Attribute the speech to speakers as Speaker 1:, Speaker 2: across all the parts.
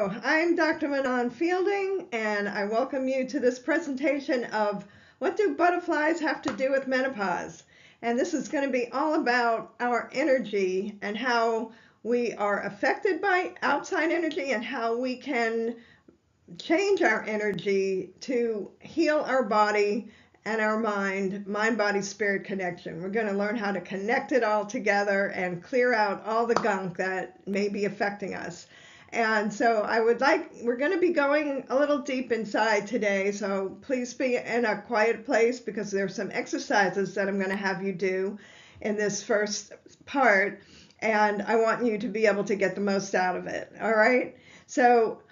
Speaker 1: Hello, I'm Dr. Manon Fielding, and I welcome you to this presentation of What Do Butterflies Have to Do with Menopause? And this is going to be all about our energy and how we are affected by outside energy and how we can change our energy to heal our body and our mind-body spirit connection. We're going to learn how to connect it all together and clear out all the gunk that may be affecting us. And so we're going to be going a little deep inside today, so please be in a quiet place because there's some exercises that I'm going to have you do in this first part, and I want you to be able to get the most out of it, all right? So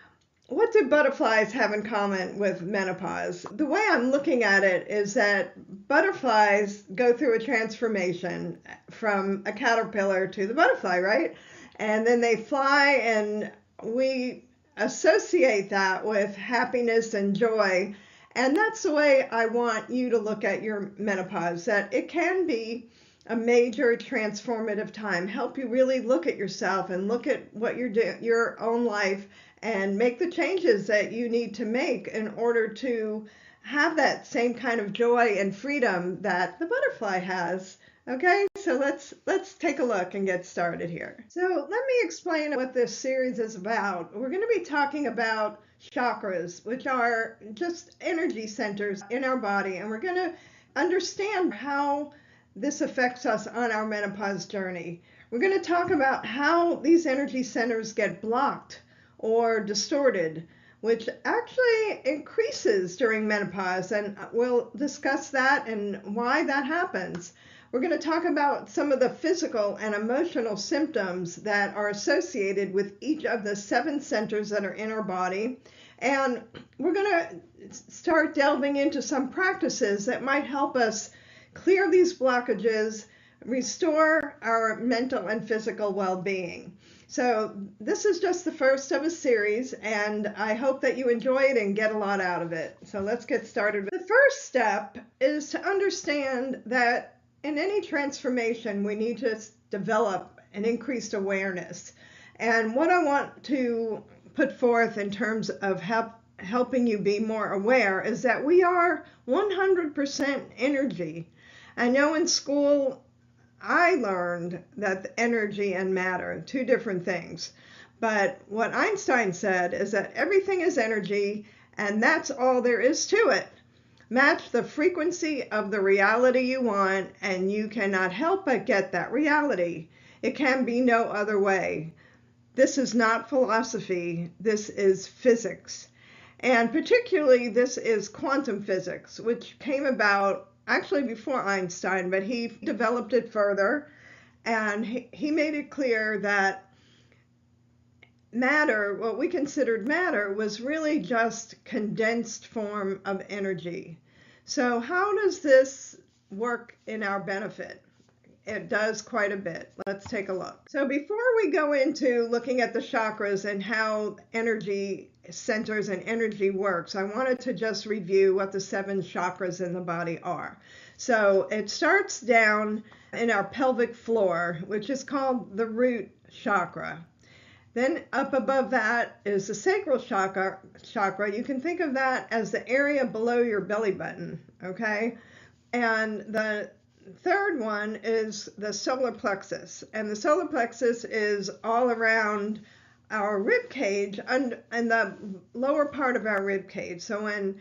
Speaker 1: what do butterflies have in common with menopause? The way I'm looking at it is that butterflies go through a transformation from a caterpillar to the butterfly, right? And then they fly, and we associate that with happiness and joy. And that's the way I want you to look at your menopause, that it can be a major transformative time, help you really look at yourself and look at what you're doing, your own life, and make the changes that you need to make in order to have that same kind of joy and freedom that the butterfly has. Okay, so let's take a look and get started here. So let me explain what this series is about. We're going to be talking about chakras, which are just energy centers in our body, and we're going to understand how this affects us on our menopause journey. We're going to talk about how these energy centers get blocked or distorted, which actually increases during menopause, and we'll discuss that and why that happens. We're going to talk about some of the physical and emotional symptoms that are associated with each of the 7 centers that are in our body. And we're going to start delving into some practices that might help us clear these blockages, restore our mental and physical well-being. So this is just the first of a series, and I hope that you enjoy it and get a lot out of it. So let's get started. The first step is to understand that in any transformation, we need to develop an increased awareness. And what I want to put forth in terms of helping you be more aware is that we are 100% energy. I know in school, I learned that energy and matter are 2 different things. But what Einstein said is that everything is energy, and that's all there is to it. Match the frequency of the reality you want, and you cannot help but get that reality. It can be no other way. This is not philosophy. This is physics. And particularly, this is quantum physics, which came about actually before Einstein, but he developed it further, and he made it clear that matter, what we considered matter, was really just condensed form of energy. So how does this work in our benefit? It does quite a bit. Let's take a look. So before we go into looking at the chakras and how energy centers and energy works, I wanted to just review what the 7 chakras in the body are. So it starts down in our pelvic floor, which is called the root chakra. Then up above that is the sacral chakra. You can think of that as the area below your belly button, okay? And the third one is the solar plexus. And the solar plexus is all around our rib cage and the lower part of our rib cage. So when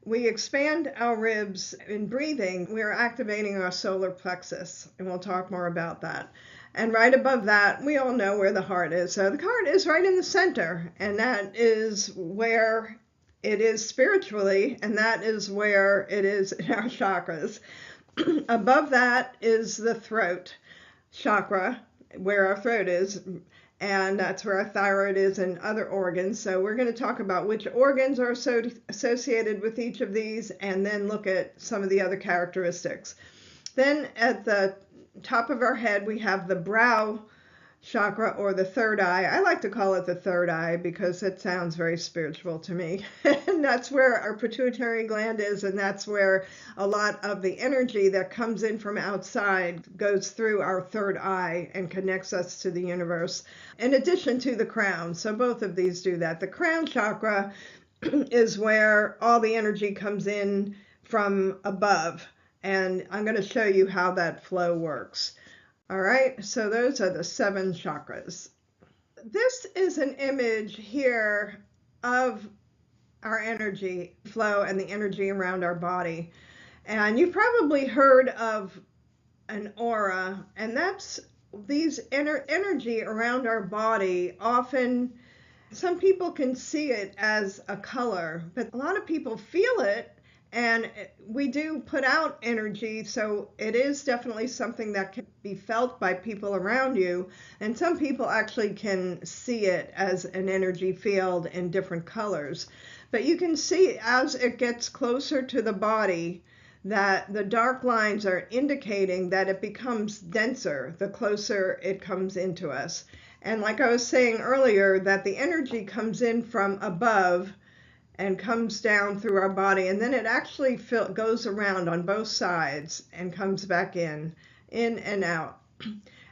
Speaker 1: we expand our ribs in breathing, we're activating our solar plexus, and we'll talk more about that. And right above that, we all know where the heart is. So the heart is right in the center, and that is where it is spiritually, and that is where it is in our chakras. Above that is the throat chakra, where our throat is, and that's where our thyroid is and other organs. So we're going to talk about which organs are associated with each of these, and then look at some of the other characteristics. Then at the top of our head, we have the brow chakra, or the third eye. I like to call it the third eye because it sounds very spiritual to me. And that's where our pituitary gland is, and that's where a lot of the energy that comes in from outside goes through our third eye and connects us to the universe, in addition to the crown. So both of these do that. The crown chakra is where all the energy comes in from above, and I'm going to show you how that flow works. All right, so those are the 7 chakras. This is an image here of our energy flow and the energy around our body. And you've probably heard of an aura, and that's these energy around our body. Often, some people can see it as a color, but a lot of people feel it. And we do put out energy, so it is definitely something that can be felt by people around you. And some people actually can see it as an energy field in different colors. But you can see as it gets closer to the body that the dark lines are indicating that it becomes denser the closer it comes into us. And like I was saying earlier, that the energy comes in from above and comes down through our body, and then it actually goes around on both sides and comes back in and out.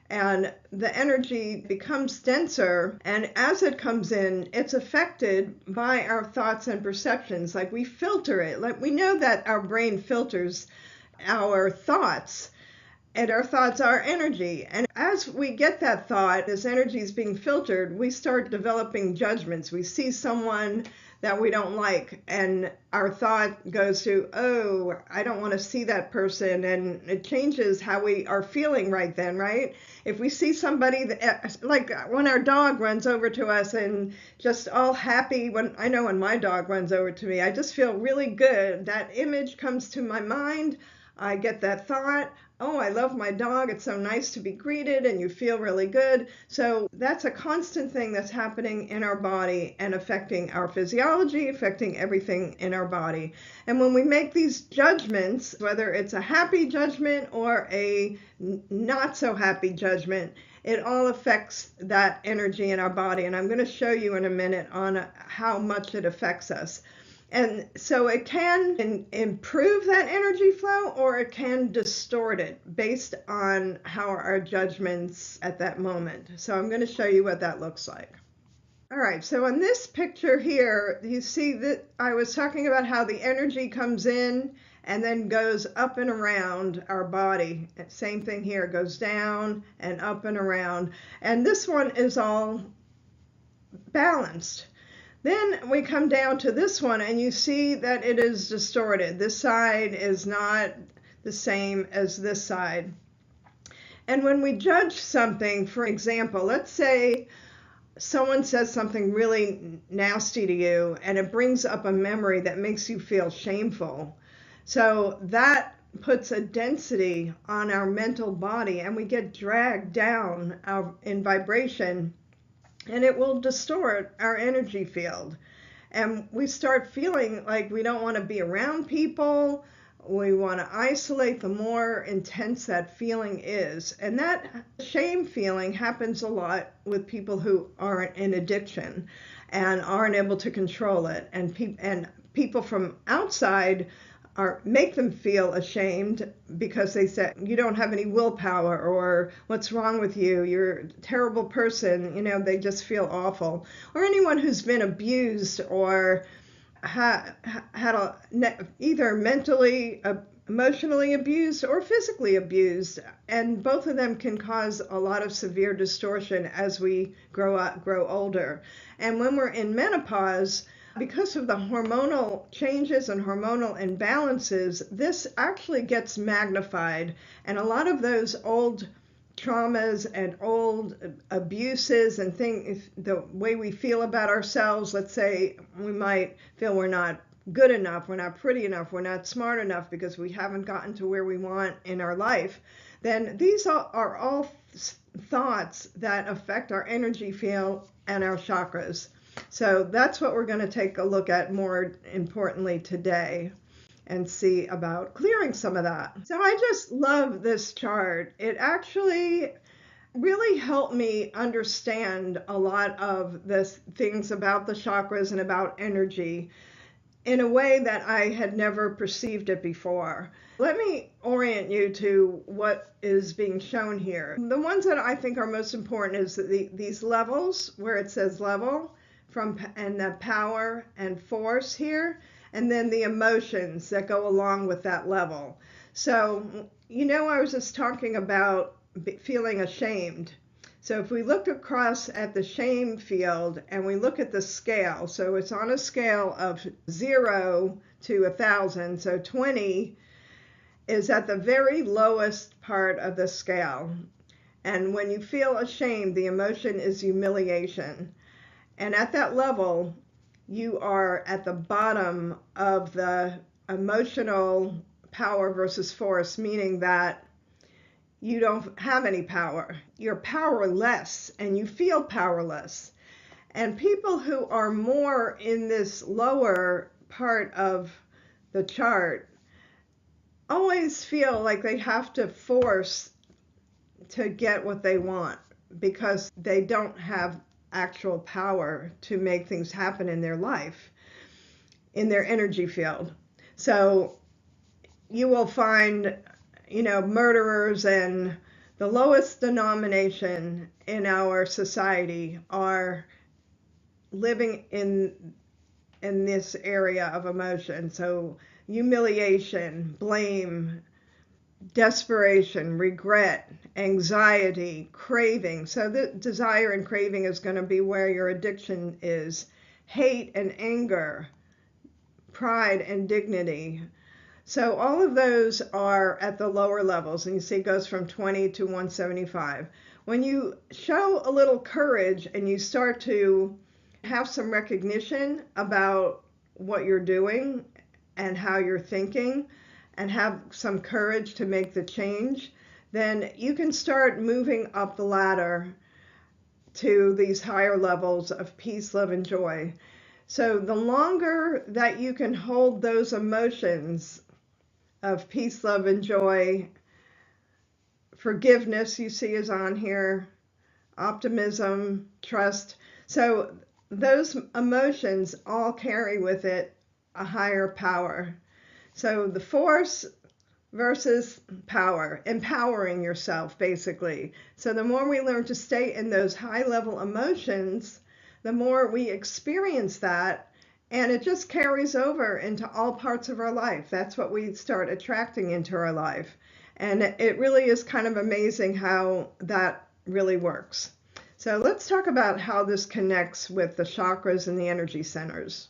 Speaker 1: And the energy becomes denser, and as it comes in, it's affected by our thoughts and perceptions. Like, we filter it. Like, we know that our brain filters our thoughts, and our thoughts are energy. And as we get that thought, this energy is being filtered, we start developing judgments. We see someone that we don't like, and our thought goes to, oh, I don't want to see that person, and it changes how we are feeling right then, right? If we see somebody that, like when our dog runs over to us and just all happy, when my dog runs over to me, I just feel really good. That image comes to my mind. I get that thought, oh, I love my dog. It's so nice to be greeted, and you feel really good. So that's a constant thing that's happening in our body and affecting our physiology, affecting everything in our body. And when we make these judgments, whether it's a happy judgment or a not so happy judgment, it all affects that energy in our body. And I'm going to show you in a minute on how much it affects us. And so it can improve that energy flow, or it can distort it based on how our judgments at that moment. So I'm going to show you what that looks like. All right, so in this picture here, you see that I was talking about how the energy comes in and then goes up and around our body. Same thing here, it goes down and up and around. And this one is all balanced. Then we come down to this one, and you see that it is distorted. This side is not the same as this side. And when we judge something, for example, let's say someone says something really nasty to you, and it brings up a memory that makes you feel shameful. So that puts a density on our mental body, and we get dragged down in vibration, and it will distort our energy field. And we start feeling like we don't want to be around people. We want to isolate the more intense that feeling is. And that shame feeling happens a lot with people who aren't in addiction and aren't able to control it. And people from outside make them feel ashamed because they say, you don't have any willpower, or what's wrong with you? You're a terrible person. You know, they just feel awful. Or anyone who's been abused or had either mentally, emotionally abused or physically abused. And both of them can cause a lot of severe distortion as we grow older. And when we're in menopause, because of the hormonal changes and hormonal imbalances, this actually gets magnified. And a lot of those old traumas and old abuses and things, the way we feel about ourselves, let's say we might feel we're not good enough, we're not pretty enough, we're not smart enough because we haven't gotten to where we want in our life, then these are all thoughts that affect our energy field and our chakras. So that's what we're going to take a look at more importantly today and see about clearing some of that. So I just love this chart. It actually really helped me understand a lot of the things about the chakras and about energy in a way that I had never perceived it before. Let me orient you to what is being shown here. The ones that I think are most important is these levels where it says level and the power and force here, and then the emotions that go along with that level. So, I was just talking about feeling ashamed. So if we look across at the shame field and we look at the scale, so it's on a scale of 0 to 1,000. So 20 is at the very lowest part of the scale. And when you feel ashamed, the emotion is humiliation. And at that level, you are at the bottom of the emotional power versus force, meaning that you don't have any power. You're powerless and you feel powerless. And people who are more in this lower part of the chart always feel like they have to force to get what they want because they don't have actual power to make things happen in their life, in their energy field. So you will find murderers and the lowest denomination in our society are living in this area of emotion. So humiliation, blame, desperation, regret, anxiety, craving. So the desire and craving is going to be where your addiction is. Hate and anger, pride and dignity. So all of those are at the lower levels, and you see it goes from 20 to 175. When you show a little courage and you start to have some recognition about what you're doing and how you're thinking and have some courage to make the change, then you can start moving up the ladder to these higher levels of peace, love, and joy. So the longer that you can hold those emotions of peace, love, and joy, forgiveness you see is on here, optimism, trust. So those emotions all carry with it a higher power. So the force versus power, empowering yourself basically. So the more we learn to stay in those high level emotions, the more we experience that. And it just carries over into all parts of our life. That's what we start attracting into our life. And it really is kind of amazing how that really works. So let's talk about how this connects with the chakras and the energy centers.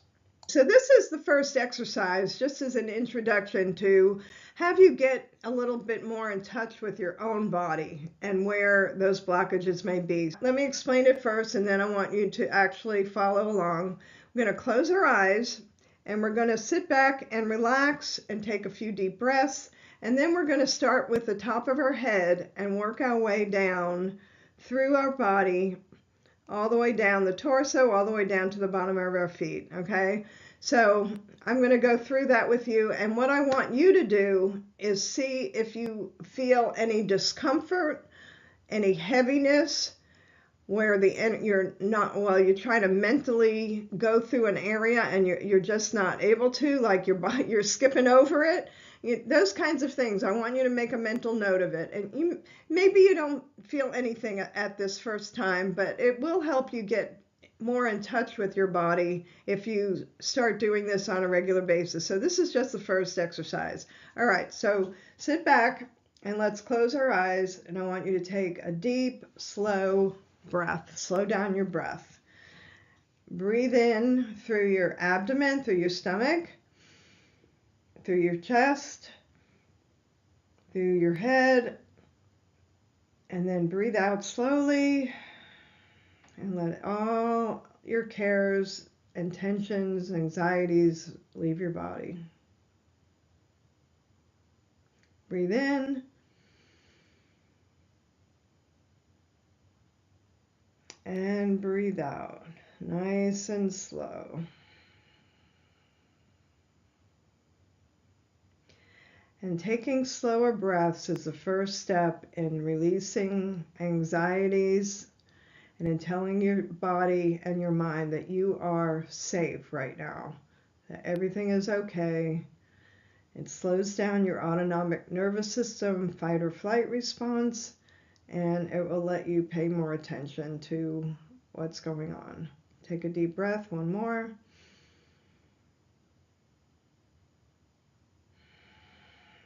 Speaker 1: So this is the first exercise, just as an introduction to have you get a little bit more in touch with your own body and where those blockages may be. Let me explain it first, and then I want you to actually follow along. We're going to close our eyes, and we're going to sit back and relax and take a few deep breaths, and then we're going to start with the top of our head and work our way down through our body, all the way down the torso, all the way down to the bottom of our feet, okay? So I'm going to go through that with you, and what I want you to do is see if you feel any discomfort, any heaviness, where you're trying to mentally go through an area and you're just not able to, like you're skipping over it. Those kinds of things. I want you to make a mental note of it. And maybe you don't feel anything at this first time, but it will help you get more in touch with your body if you start doing this on a regular basis. So this is just the first exercise. All right, so sit back and let's close our eyes, and I want you to take a deep, slow breath. Slow down your breath. Breathe in through your abdomen, through your stomach, through your chest, through your head, and then breathe out slowly and let all your cares and tensions, anxieties leave your body. Breathe in. And breathe out, nice and slow. And taking slower breaths is the first step in releasing anxieties and in telling your body and your mind that you are safe right now, that everything is okay. It slows down your autonomic nervous system fight or flight response, and it will let you pay more attention to what's going on. Take a deep breath, one more.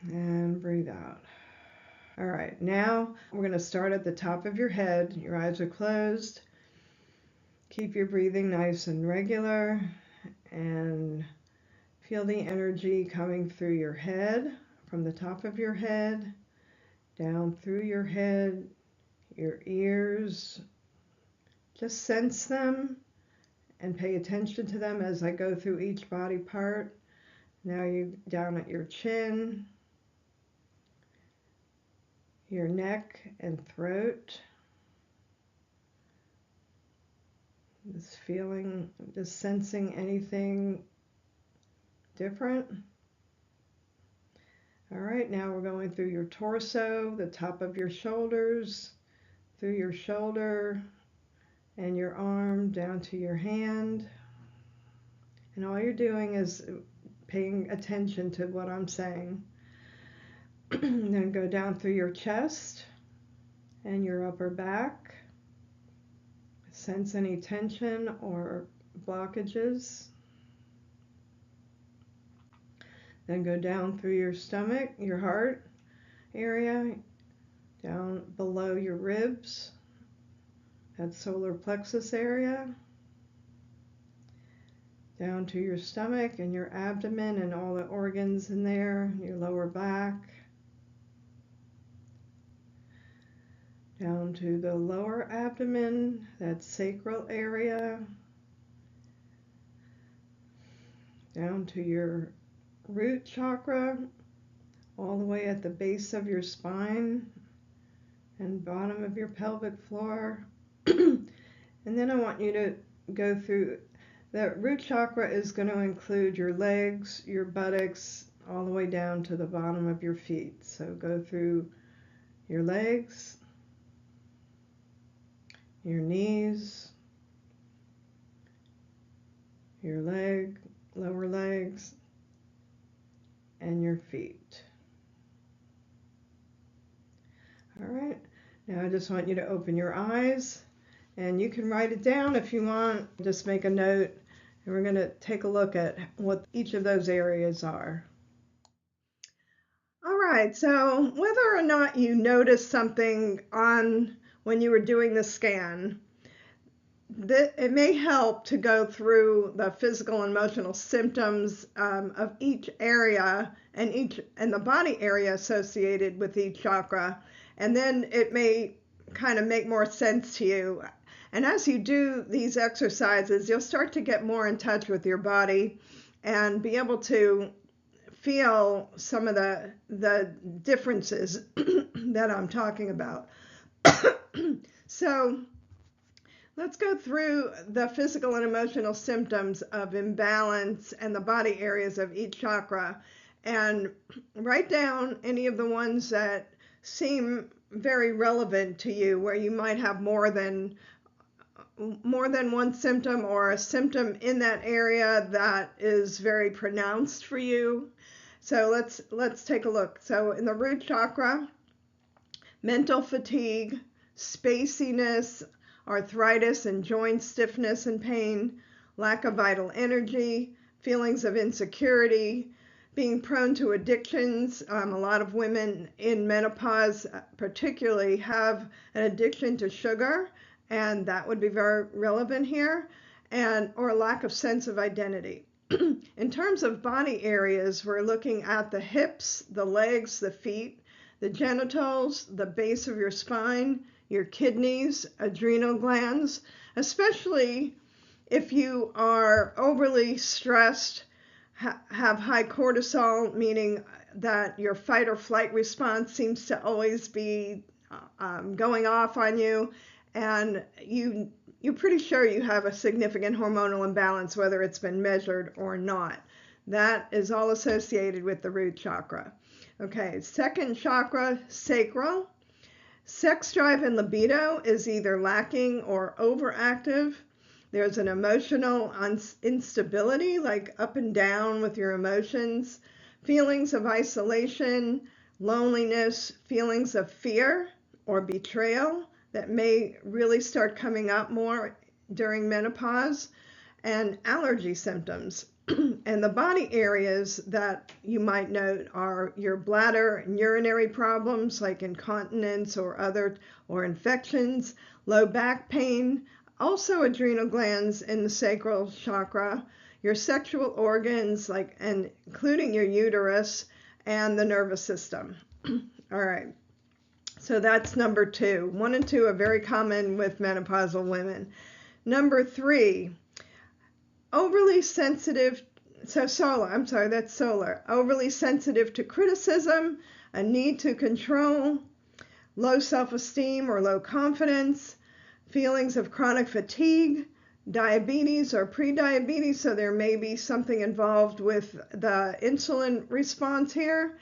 Speaker 1: And breathe out. All right, now we're going to start at the top of your head. Your eyes are closed. Keep your breathing nice and regular, and feel the energy coming through your head, from the top of your head, down through your head, your ears. Just sense them and pay attention to them as I go through each body part. Now you're down at your chin, your neck and throat. Just feeling, just sensing anything different. All right, now we're going through your torso, the top of your shoulders, through your shoulder and your arm down to your hand. And all you're doing is paying attention to what I'm saying. Then go down through your chest and your upper back. Sense any tension or blockages. Then go down through your stomach, your heart area, down below your ribs, that solar plexus area, down to your stomach and your abdomen and all the organs in there, your lower back, down to the lower abdomen, that sacral area, down to your root chakra, all the way at the base of your spine and bottom of your pelvic floor. And then I want you to go through, the root chakra is going to include your legs, your buttocks, all the way down to the bottom of your feet. So go through your legs, your knees, your leg, lower legs, and your feet. All right, now I just want you to open your eyes, and you can write it down if you want. Just make a note, and we're going to take a look at what each of those areas are. All right, so whether or not you noticed something on when you were doing the scan, it may help to go through the physical and emotional symptoms of each area and the body area associated with each chakra, and then it may kind of make more sense to you. And as you do these exercises, you'll start to get more in touch with your body and be able to feel some of the differences that I'm talking about. So let's go through the physical and emotional symptoms of imbalance and the body areas of each chakra, and write down any of the ones that seem very relevant to you, where you might have more than one symptom, or a symptom in that area that is very pronounced for you. So let's take a look. So in the root chakra, mental fatigue, spaciness, arthritis and joint stiffness and pain, lack of vital energy, feelings of insecurity, being prone to addictions. A lot of women in menopause particularly have an addiction to sugar, and that would be very relevant here, or a lack of sense of identity. In terms of body areas, we're looking at the hips, the legs, the feet, the genitals, the base of your spine, your kidneys, adrenal glands, especially if you are overly stressed, have high cortisol, meaning that your fight or flight response seems to always be going off on you, and you're pretty sure you have a significant hormonal imbalance, whether it's been measured or not. That is all associated with the root chakra. Okay, second chakra, sacral. Sex drive and libido is either lacking or overactive. There's an emotional instability, like up and down with your emotions, feelings of isolation, loneliness, feelings of fear or betrayal that may really start coming up more during menopause, and allergy symptoms. And the body areas that you might note are your bladder and urinary problems like incontinence or infections, low back pain, also adrenal glands in the sacral chakra, your sexual organs like and including your uterus and the nervous system. All right. So that's number 2. 1 and 2 are very common with menopausal women. Number 3, overly sensitive, that's solar. Overly sensitive to criticism, a need to control, low self-esteem or low confidence, feelings of chronic fatigue, diabetes or prediabetes, so there may be something involved with the insulin response here,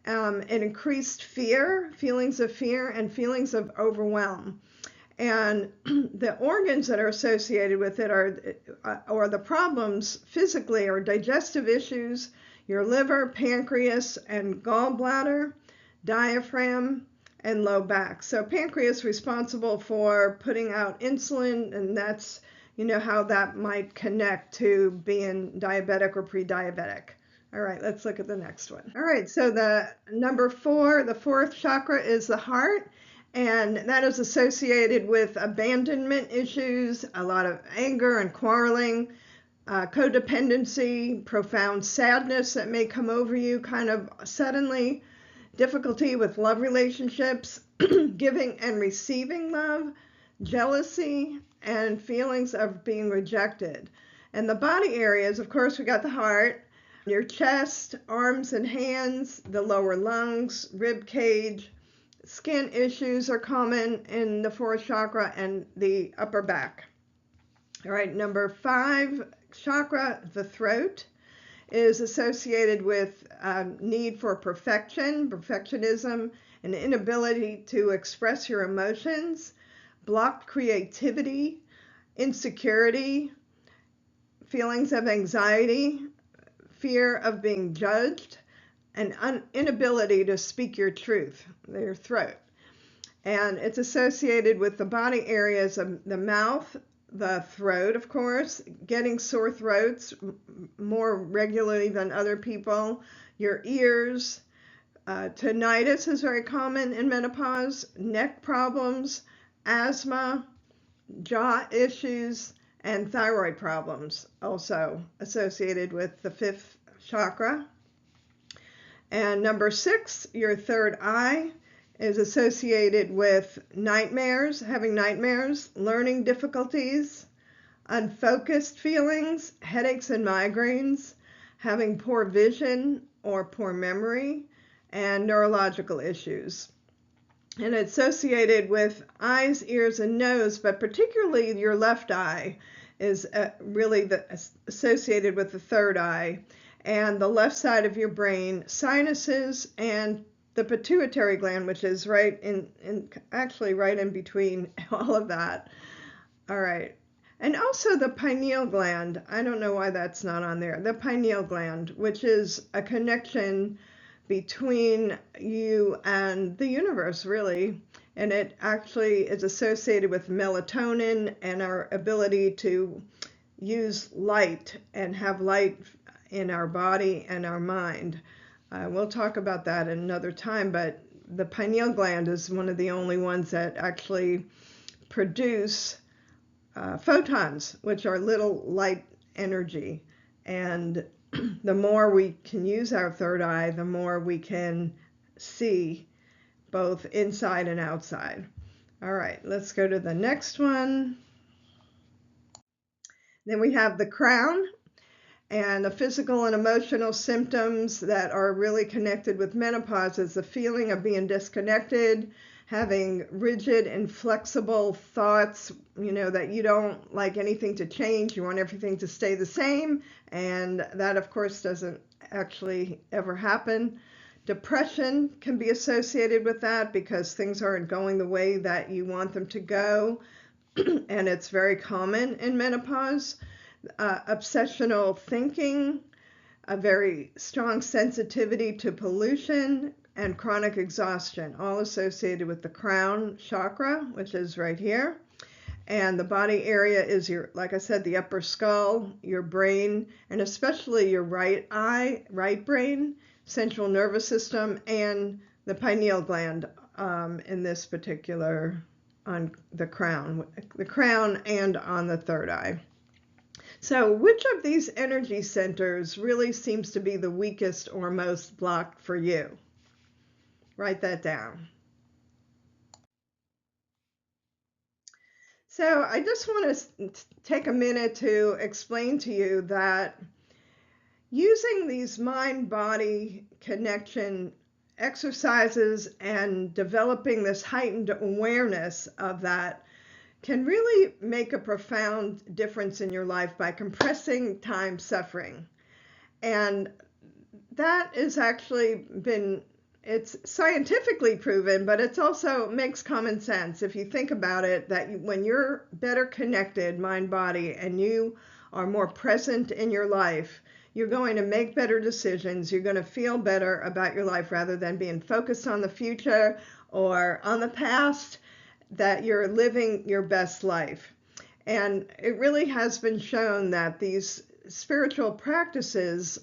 Speaker 1: an increased fear, feelings of fear, and feelings of overwhelm. And the organs that are associated with it or the problems physically are digestive issues, your liver, pancreas, and gallbladder, diaphragm, and low back. So pancreas responsible for putting out insulin, and that's, how that might connect to being diabetic or pre-diabetic. All right, let's look at the next one. All right, so the number 4, the 4th chakra is the heart. And that is associated with abandonment issues, a lot of anger and quarreling, codependency, profound sadness that may come over you kind of suddenly, difficulty with love relationships, giving and receiving love, jealousy, and feelings of being rejected. And the body areas, of course, we got the heart, your chest, arms and hands, the lower lungs, rib cage. Skin issues are common in the 4th chakra and the upper back. All right, number 5 chakra, the throat, is associated with need for perfectionism, an inability to express your emotions, blocked creativity, insecurity, feelings of anxiety, fear of being judged, an inability to speak your truth, your throat. And it's associated with the body areas of the mouth, the throat, of course, getting sore throats more regularly than other people, your ears, tinnitus is very common in menopause, neck problems, asthma, jaw issues, and thyroid problems also associated with the 5th chakra. And number 6, your third eye, is associated with nightmares, having nightmares, learning difficulties, unfocused feelings, headaches and migraines, having poor vision or poor memory, and neurological issues. And it's associated with eyes, ears, and nose, but particularly your left eye is really associated with the third eye. And the left side of your brain, sinuses, and the pituitary gland, which is right in between all of that. All right. And also the pineal gland. I don't know why that's not on there. The pineal gland, which is a connection between you and the universe, really. And it actually is associated with melatonin and our ability to use light and have light in our body and our mind. We'll talk about that in another time, but the pineal gland is one of the only ones that actually produce photons, which are little light energy. And the more we can use our third eye, the more we can see both inside and outside. All right, let's go to the next one. Then we have the crown. And the physical and emotional symptoms that are really connected with menopause is the feeling of being disconnected, having rigid, inflexible thoughts, that you don't like anything to change. You want everything to stay the same. And that, of course, doesn't actually ever happen. Depression can be associated with that because things aren't going the way that you want them to go, and it's very common in menopause. Obsessional thinking, a very strong sensitivity to pollution, and chronic exhaustion, all associated with the crown chakra, which is right here. And the body area is your, like I said, the upper skull, your brain, and especially your right eye, right brain, central nervous system, and the pineal gland in this particular, on the crown and on the third eye. So which of these energy centers really seems to be the weakest or most blocked for you? Write that down. So I just want to take a minute to explain to you that using these mind-body connection exercises and developing this heightened awareness of that can really make a profound difference in your life by compressing time suffering. And that has actually been, it's scientifically proven, but it's also makes common sense if you think about it, that when you're better connected, mind, body, and you are more present in your life, you're going to make better decisions. You're going to feel better about your life rather than being focused on the future or on the past, that you're living your best life. And it really has been shown that these spiritual practices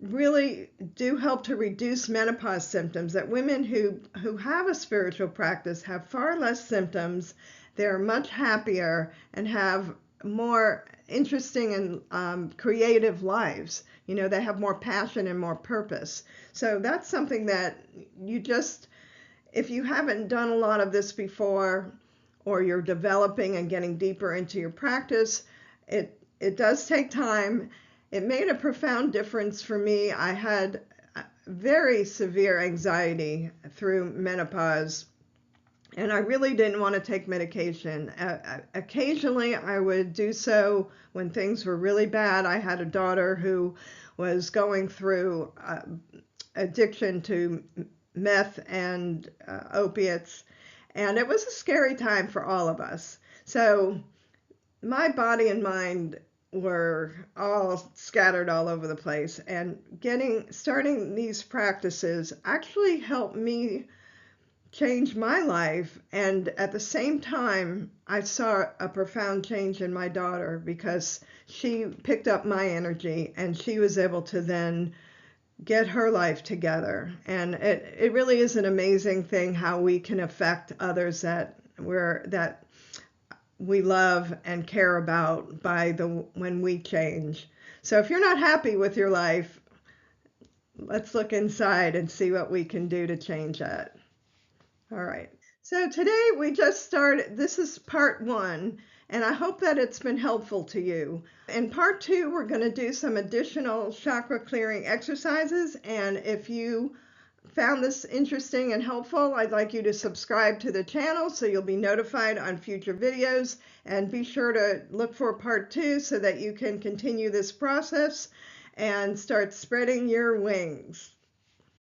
Speaker 1: really do help to reduce menopause symptoms, that women who have a spiritual practice have far less symptoms, they're much happier, and have more interesting and creative lives. You know, they have more passion and more purpose. So that's something that you just, if you haven't done a lot of this before, or you're developing and getting deeper into your practice, it does take time. It made a profound difference for me. I had very severe anxiety through menopause, and I really didn't want to take medication. Occasionally, I would do so when things were really bad. I had a daughter who was going through addiction to meth and opiates, and it was a scary time for all of us. So my body and mind were all scattered all over the place, and starting these practices actually helped me change my life. And at the same time, I saw a profound change in my daughter because she picked up my energy and she was able to then get her life together. And it really is an amazing thing how we can affect others that we love and care about when we change. So if you're not happy with your life, let's look inside and see what we can do to change that. All right. So today we just started, this is part 1, and I hope that it's been helpful to you. In part 2, we're going to do some additional chakra clearing exercises, and if you found this interesting and helpful, I'd like you to subscribe to the channel so you'll be notified on future videos, and be sure to look for part 2 so that you can continue this process and start spreading your wings.